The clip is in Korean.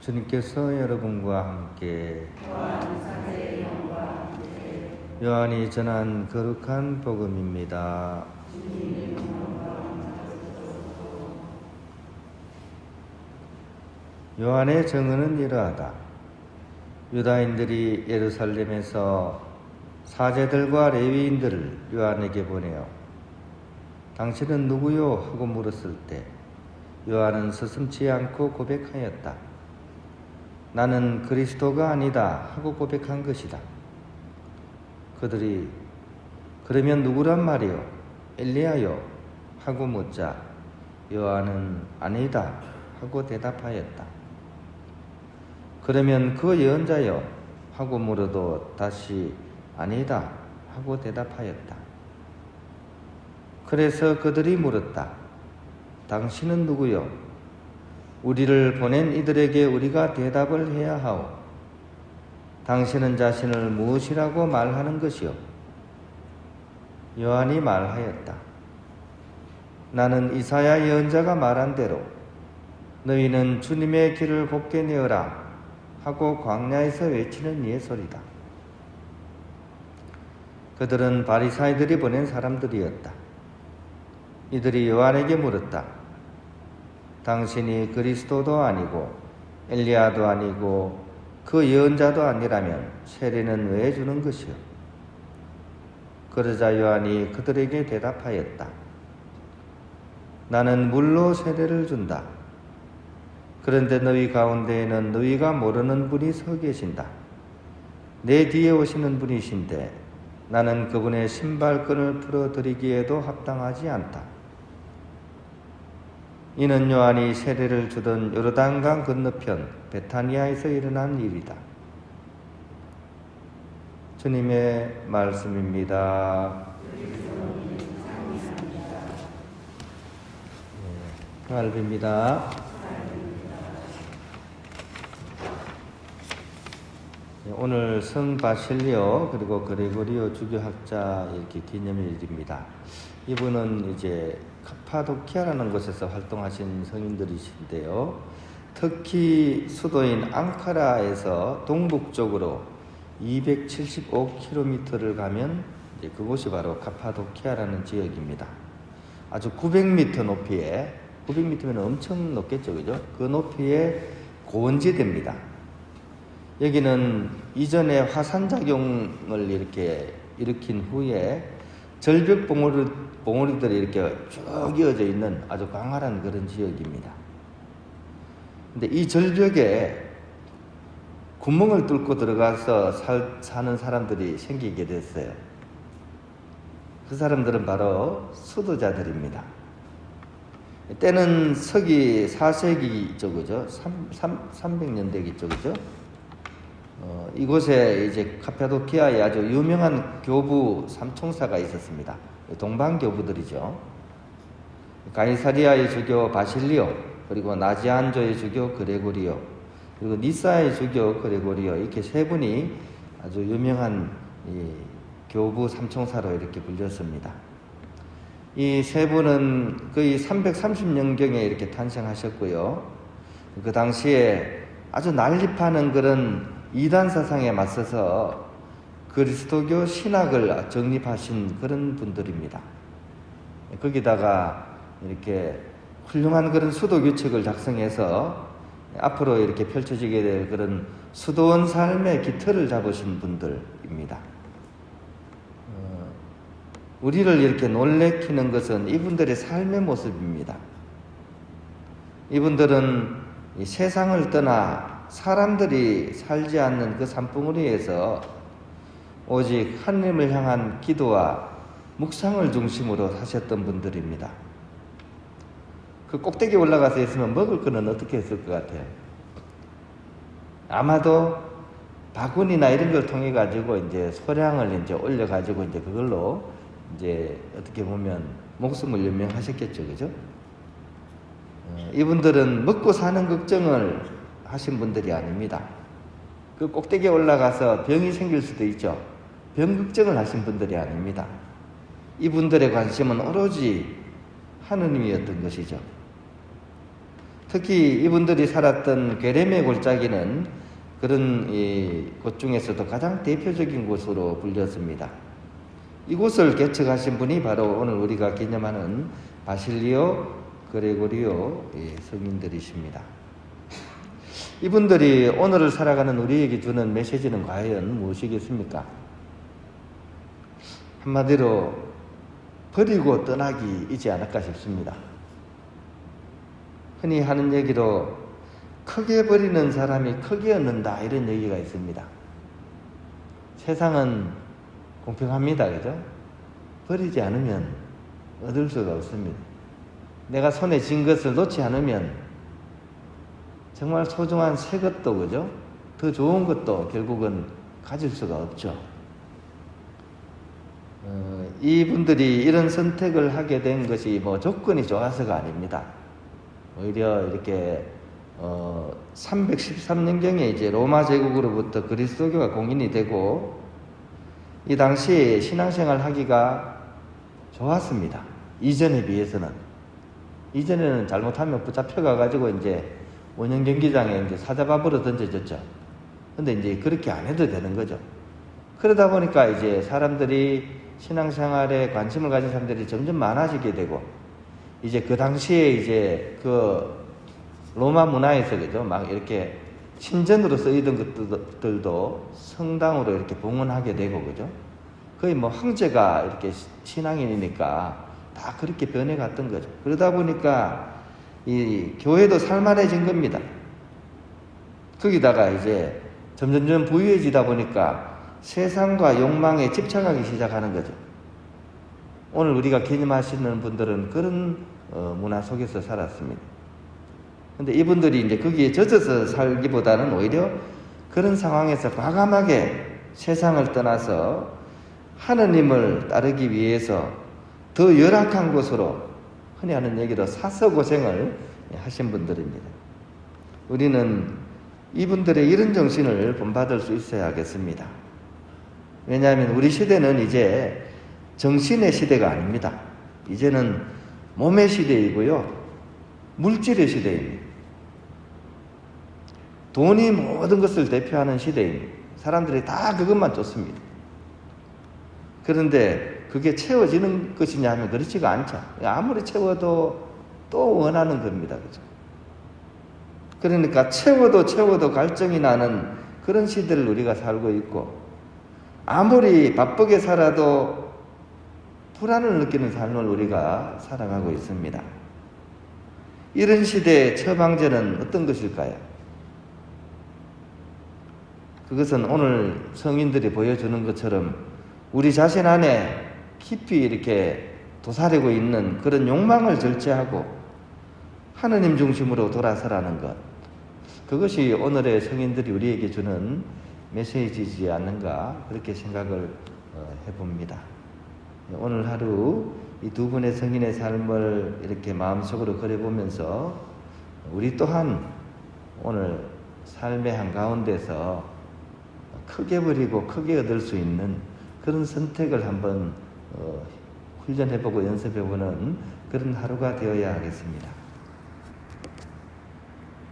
주님께서 여러분과 함께 요한이 전한 거룩한 복음입니다. 요한의 증언은 이러하다. 유다인들이 예루살렘에서 사제들과 레위인들을 요한에게 보내어 당신은 누구요? 하고 물었을 때 요한은 서슴지 않고 고백하였다. 나는 그리스도가 아니다 하고 고백한 것이다. 그들이 그러면 누구란 말이요? 엘리야요? 하고 묻자 요한은 아니다 하고 대답하였다. 그러면 그 예언자요? 하고 물어도 다시 아니다 하고 대답하였다. 그래서 그들이 물었다. 당신은 누구요? 우리를 보낸 이들에게 우리가 대답을 해야 하오. 당신은 자신을 무엇이라고 말하는 것이요? 요한이 말하였다. 나는 이사야 예언자가 말한 대로 너희는 주님의 길을 곱게 내어라 하고 광야에서 외치는 이의 소리다. 그들은 바리사이들이 보낸 사람들이었다. 이들이 요한에게 물었다. 당신이 그리스도도 아니고 엘리야도 아니고 그 예언자도 아니라면 세례는 왜 주는 것이요? 그러자 요한이 그들에게 대답하였다. 나는 물로 세례를 준다. 그런데 너희 가운데에는 너희가 모르는 분이 서 계신다. 내 뒤에 오시는 분이신데 나는 그분의 신발끈을 풀어드리기에도 합당하지 않다. 이는 요한이 세례를 주던 요르단강 건너편 베타니아에서 일어난 일이다. 주님의 말씀입니다. 평안을 빕니다. 오늘 성 바실리오 그리고 그레고리오 주교학자 이렇게 기념일입니다. 이분은 이제 카파도키아라는 곳에서 활동하신 성인들이신데요. 터키 수도인 앙카라에서 동북쪽으로 275km를 가면 이제 그곳이 바로 카파도키아라는 지역입니다. 아주 900m 높이에, 900m면 엄청 높겠죠, 그죠? 그 높이에 고원지대입니다. 여기는 이전에 화산작용을 이렇게 일으킨 후에 절벽 봉우리들이 이렇게 쭉 이어져 있는 아주 광활한 그런 지역입니다. 근데 이 절벽에 구멍을 뚫고 들어가서 사는 사람들이 생기게 됐어요. 그 사람들은 바로 수도자들입니다. 때는 서기 4세기죠, 그죠? 300년대겠죠, 그죠? 이곳에 이제 카파도키아에 아주 유명한 교부 삼총사가 있었습니다. 동방교부들이죠. 가이사리아의 주교 바실리오, 그리고 나지안조의 주교 그레고리오, 그리고 니사의 주교 그레고리오, 이렇게 세 분이 아주 유명한 이 교부 삼총사로 이렇게 불렸습니다. 이 세 분은 거의 330년경에 이렇게 탄생하셨고요. 그 당시에 아주 난립하는 그런 이단 사상에 맞서서 그리스도교 신학을 정립하신 그런 분들입니다. 거기다가 이렇게 훌륭한 그런 수도 규칙을 작성해서 앞으로 이렇게 펼쳐지게 될 그런 수도원 삶의 기틀을 잡으신 분들입니다. 우리를 이렇게 놀래키는 것은 이분들의 삶의 모습입니다. 이분들은 이 세상을 떠나 사람들이 살지 않는 그 산봉우리에서 오직 하나님을 향한 기도와 묵상을 중심으로 사셨던 분들입니다. 그 꼭대기에 올라가서 있으면 먹을 거는 어떻게 했을 것 같아요? 아마도 바구니나 이런 걸 통해 가지고 이제 소량을 이제 올려 가지고 이제 그걸로 이제 어떻게 보면 목숨을 연명하셨겠죠, 그죠? 이분들은 먹고 사는 걱정을 하신 분들이 아닙니다. 그 꼭대기에 올라가서 병이 생길 수도 있죠. 병 걱정을 하신 분들이 아닙니다. 이분들의 관심은 오로지 하느님이었던 것이죠. 특히 이분들이 살았던 괴렘의 골짜기는 그런 곳 중에서도 가장 대표적인 곳으로 불렸습니다. 이곳을 개척하신 분이 바로 오늘 우리가 기념하는 바실리오 그레고리오 성인들이십니다. 이분들이 오늘을 살아가는 우리에게 주는 메시지는 과연 무엇이겠습니까? 한마디로 버리고 떠나기이지 않을까 싶습니다. 흔히 하는 얘기로 크게 버리는 사람이 크게 얻는다, 이런 얘기가 있습니다. 세상은 공평합니다. 그죠? 버리지 않으면 얻을 수가 없습니다. 내가 손에 쥔 것을 놓지 않으면 정말 소중한 새 것도, 그죠? 더 좋은 것도 결국은 가질 수가 없죠. 이분들이 이런 선택을 하게 된 것이 조건이 좋아서가 아닙니다. 오히려 이렇게 313년경에 이제 로마 제국으로부터 그리스도교가 공인이 되고 이 당시에 신앙생활 하기가 좋았습니다. 이전에 비해서는. 이전에는 잘못하면 붙잡혀가가지고 이제 원형 경기장에 이제 사자밥으로 던져졌죠. 근데 이제 그렇게 안 해도 되는 거죠. 그러다 보니까 이제 사람들이 신앙생활에 관심을 가진 사람들이 점점 많아지게 되고, 이제 그 당시에 이제 그 로마 문화에서, 그죠? 막 이렇게 신전으로 쓰이던 것들도 성당으로 이렇게 봉헌하게 되고, 그죠? 거의 황제가 이렇게 신앙인이니까 다 그렇게 변해갔던 거죠. 그러다 보니까 이 교회도 살만해진 겁니다. 거기다가 이제 점점점 부유해지다 보니까 세상과 욕망에 집착하기 시작하는 거죠. 오늘 우리가 기념하시는 분들은 그런 문화 속에서 살았습니다. 근데 이분들이 이제 거기에 젖어서 살기보다는 오히려 그런 상황에서 과감하게 세상을 떠나서 하느님을 따르기 위해서 더 열악한 곳으로, 흔히 하는 얘기로 사서고생을 하신 분들입니다. 우리는 이분들의 이런 정신을 본받을 수 있어야겠습니다. 왜냐하면 우리 시대는 이제 정신의 시대가 아닙니다. 이제는 몸의 시대이고요, 물질의 시대입니다. 돈이 모든 것을 대표하는 시대입니다. 사람들이 다 그것만 쫓습니다. 그런데 그게 채워지는 것이냐 하면 그렇지가 않죠. 아무리 채워도 또 원하는 겁니다. 그죠? 그러니까 채워도 갈증이 나는 그런 시대를 우리가 살고 있고, 아무리 바쁘게 살아도 불안을 느끼는 삶을 우리가 살아가고 있습니다. 이런 시대의 처방전은 어떤 것일까요? 그것은 오늘 성인들이 보여주는 것처럼 우리 자신 안에 깊이 이렇게 도사리고 있는 그런 욕망을 절제하고 하느님 중심으로 돌아서라는 것, 그것이 오늘의 성인들이 우리에게 주는 메시지이지 않는가, 그렇게 생각을 해봅니다. 오늘 하루 이 두 분의 성인의 삶을 이렇게 마음속으로 그려보면서 우리 또한 오늘 삶의 한가운데서 크게 버리고 크게 얻을 수 있는 그런 선택을 한번 훈련해보고 연습해보는 그런 하루가 되어야 하겠습니다.